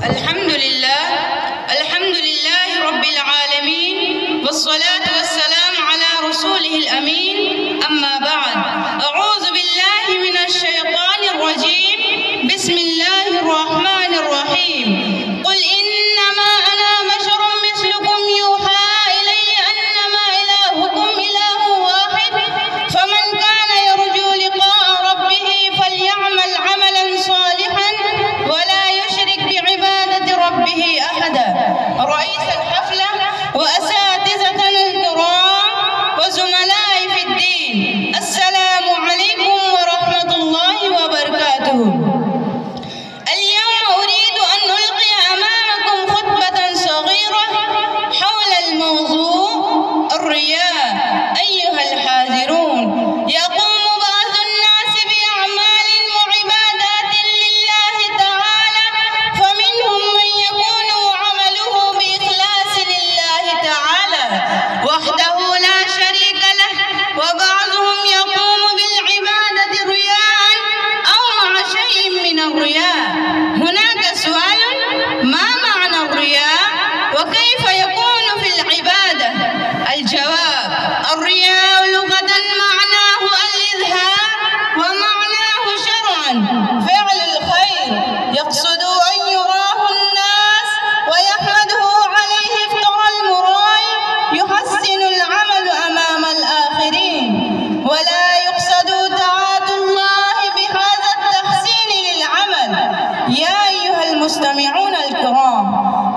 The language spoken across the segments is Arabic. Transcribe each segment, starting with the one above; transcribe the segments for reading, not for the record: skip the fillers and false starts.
الحمد لله رب العالمين، والصلاة والسلام على رسوله الأمين. أما بعد، أعوذ بالله من الشيطان الرجيم. بسم الله الرحمن الرحيم. قل إنما أنا بشر مثلكم يوحى إلي أنما إلهكم إله واحد، فمن كان يرجو لقاء ربه فليعمل عملا صالحا ولا يشرك بعبادة ربه أحدا. رئيس الحفلة وأساتذتنا الكرام وزملائي في الدين، السلام عليكم ورحمة الله وبركاته. اليوم أريد أن ألقي أمامكم خطبة صغيرة حول الموضوع الرياء. أيها الحاضرون، يقوم بعض الناس بأعمال وعبادات لله تعالى، فمنهم من يكون عمله بإخلاص لله تعالى وحده لا شريك له، وبعضهم يقوم بالعبادة رياء أو مع شيء من الرياء. هناك سؤال: ما معنى الرياء وكيف يكون في العبادة؟ الجواب: الرياء لغة معناه الإظهار، ومعناه شرعا فعل الخير يقصد أن يراه الناس ويحمده عليه افترى المراء، يحسن العمل أمام الآخرين، ولا يقصد طاعة الله بهذا التحسين للعمل. يا أيها المستمعون الكرام،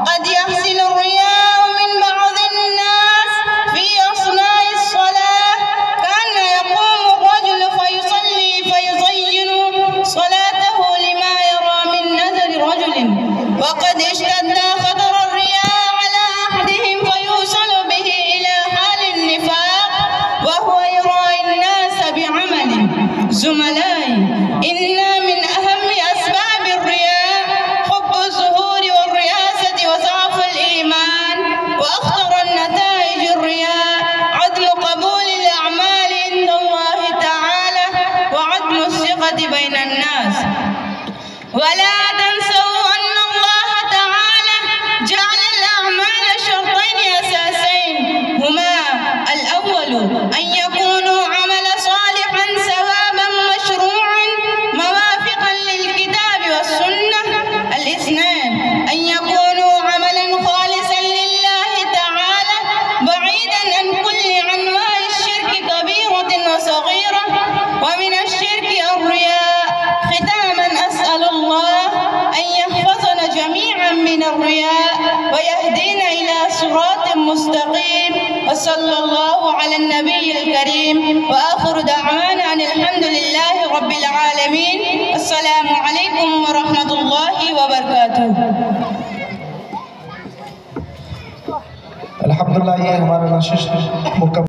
قد يحصل الرياء من بعض الناس في أثناء الصلاة، كان يقوم الرجل فيصلي فيزين صلاته لما يرى من نظر رجل، وقد اشتد خطر الرياء على أحدهم فيوصل به إلى حال النفاق وهو يرائي الناس بعمله. زملائي، إن من أهم أسباب الرياء حب الظهور والرئاسة وضعف الإيمان، وأخطر النتائج الرياء عدم قبول الأعمال عند الله تعالى وعدم الثقة بين الناس. ولا تنسوا أن الله تعالى جعل الأعمال شرطين أساسين، هما: الأول أن يكونوا عمل صالحا ثوابا مشروعا موافقا للكتاب والسنة. الاثنان أن يكونوا عملا خالصا لله تعالى بعيدا عن كل أنواع الشرك كبيرة وصغيرة، ومن الشرك الرياء. ختاما، أسأل الله أن يحفظنا جميعا من الرياء ويهدينا إلى صراط مستقيم، وصلى الله على النبي الكريم، وآخر دعوانا أن الحمد لله رب العالمين. السلام عليكم ورحمة الله وبركاته. अल्हम्दुलिल्लाह, ये हमारा नशिश मुकम्मल